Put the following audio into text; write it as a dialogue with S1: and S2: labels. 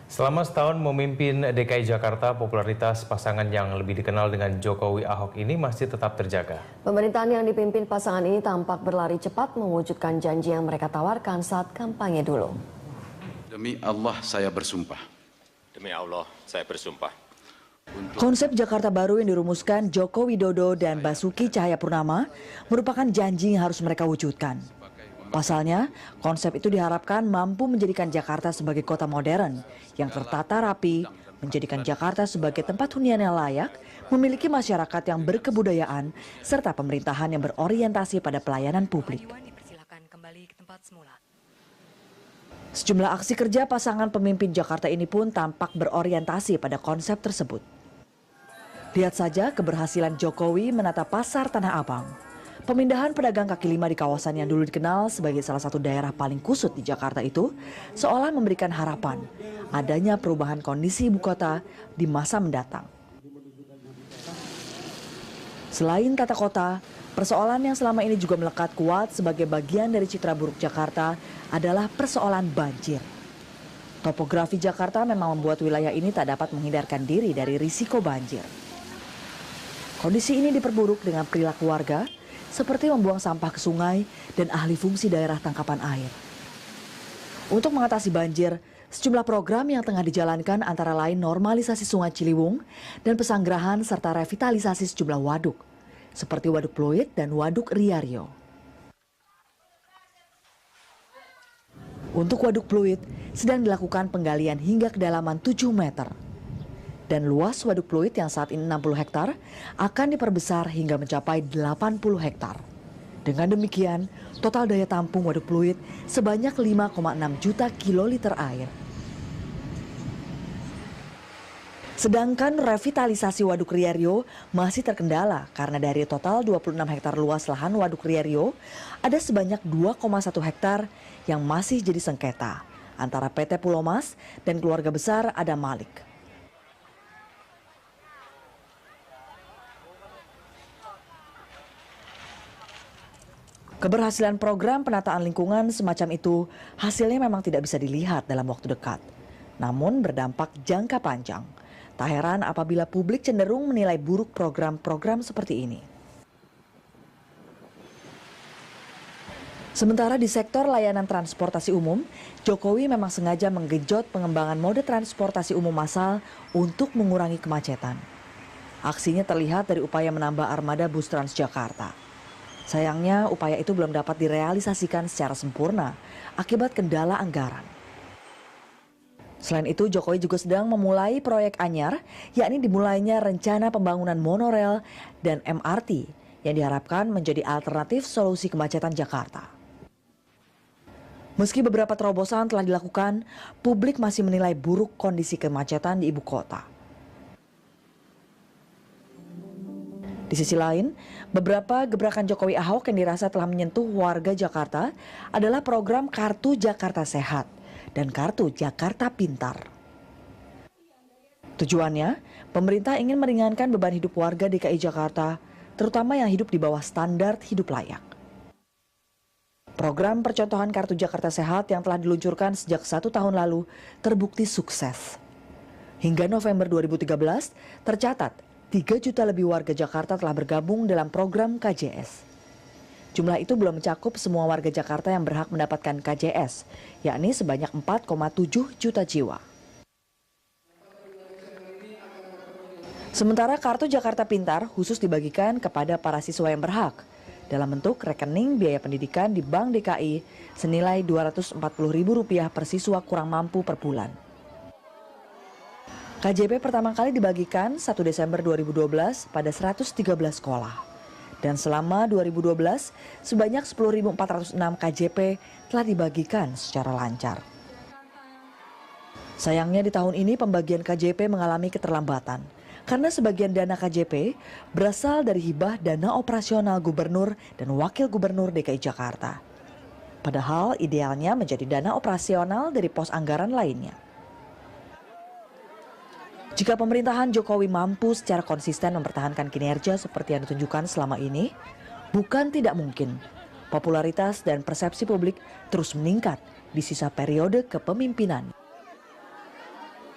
S1: Selama setahun memimpin DKI Jakarta, popularitas pasangan yang lebih dikenal dengan Jokowi Ahok ini masih tetap terjaga.
S2: Pemerintahan yang dipimpin pasangan ini tampak berlari cepat mewujudkan janji yang mereka tawarkan saat kampanye dulu.
S3: Demi Allah saya bersumpah.
S4: Demi Allah saya bersumpah.
S5: Konsep Jakarta Baru yang dirumuskan Joko Widodo dan Basuki Cahayapurnama merupakan janji yang harus mereka wujudkan. Pasalnya, konsep itu diharapkan mampu menjadikan Jakarta sebagai kota modern yang tertata rapi, menjadikan Jakarta sebagai tempat hunian yang layak, memiliki masyarakat yang berkebudayaan, serta pemerintahan yang berorientasi pada pelayanan publik. Sejumlah aksi kerja pasangan pemimpin Jakarta ini pun tampak berorientasi pada konsep tersebut. Lihat saja keberhasilan Jokowi menata pasar Tanah Abang. Pemindahan pedagang kaki lima di kawasan yang dulu dikenal sebagai salah satu daerah paling kusut di Jakarta itu seolah memberikan harapan adanya perubahan kondisi ibu kota di masa mendatang. Selain tata kota, persoalan yang selama ini juga melekat kuat sebagai bagian dari citra buruk Jakarta adalah persoalan banjir. Topografi Jakarta memang membuat wilayah ini tak dapat menghindarkan diri dari risiko banjir. Kondisi ini diperburuk dengan perilaku warga, seperti membuang sampah ke sungai dan ahli fungsi daerah tangkapan air. Untuk mengatasi banjir, sejumlah program yang tengah dijalankan antara lain normalisasi Sungai Ciliwung dan pesanggerahan serta revitalisasi sejumlah waduk, seperti Waduk Pluit dan Waduk Riario. Untuk Waduk Pluit, sedang dilakukan penggalian hingga kedalaman 7 meter. Dan luas Waduk Pluit yang saat ini 60 hektar akan diperbesar hingga mencapai 80 hektar. Dengan demikian, total daya tampung Waduk Pluit sebanyak 5,6 juta kiloliter air. Sedangkan revitalisasi Waduk Riario masih terkendala karena dari total 26 hektar luas lahan Waduk Riario, ada sebanyak 2,1 hektar yang masih jadi sengketa antara PT Pulau Mas dan keluarga besar Adam Malik. Keberhasilan program penataan lingkungan semacam itu hasilnya memang tidak bisa dilihat dalam waktu dekat, namun berdampak jangka panjang. Tak heran apabila publik cenderung menilai buruk program-program seperti ini. Sementara di sektor layanan transportasi umum, Jokowi memang sengaja menggenjot pengembangan mode transportasi umum massal untuk mengurangi kemacetan. Aksinya terlihat dari upaya menambah armada bus Transjakarta. Sayangnya upaya itu belum dapat direalisasikan secara sempurna akibat kendala anggaran. Selain itu, Jokowi juga sedang memulai proyek anyar, yakni dimulainya rencana pembangunan monorel dan MRT yang diharapkan menjadi alternatif solusi kemacetan Jakarta. Meski beberapa terobosan telah dilakukan, publik masih menilai buruk kondisi kemacetan di ibu kota. Di sisi lain, beberapa gebrakan Jokowi Ahok yang dirasa telah menyentuh warga Jakarta adalah program Kartu Jakarta Sehat dan Kartu Jakarta Pintar. Tujuannya, pemerintah ingin meringankan beban hidup warga DKI Jakarta, terutama yang hidup di bawah standar hidup layak. Program percontohan Kartu Jakarta Sehat yang telah diluncurkan sejak 1 tahun lalu terbukti sukses. Hingga November 2013, tercatat 3 juta lebih warga Jakarta telah bergabung dalam program KJS. Jumlah itu belum mencakup semua warga Jakarta yang berhak mendapatkan KJS, yakni sebanyak 4,7 juta jiwa. Sementara Kartu Jakarta Pintar khusus dibagikan kepada para siswa yang berhak dalam bentuk rekening biaya pendidikan di Bank DKI senilai Rp240.000 per siswa kurang mampu per bulan. KJP pertama kali dibagikan 1 Desember 2012 pada 113 sekolah. Dan selama 2012, sebanyak 10.406 KJP telah dibagikan secara lancar. Sayangnya di tahun ini pembagian KJP mengalami keterlambatan karena sebagian dana KJP berasal dari hibah dana operasional gubernur dan wakil gubernur DKI Jakarta. Padahal idealnya menjadi dana operasional dari pos anggaran lainnya. Jika pemerintahan Jokowi mampu secara konsisten mempertahankan kinerja seperti yang ditunjukkan selama ini, bukan tidak mungkin popularitas dan persepsi publik terus meningkat di sisa periode kepemimpinan.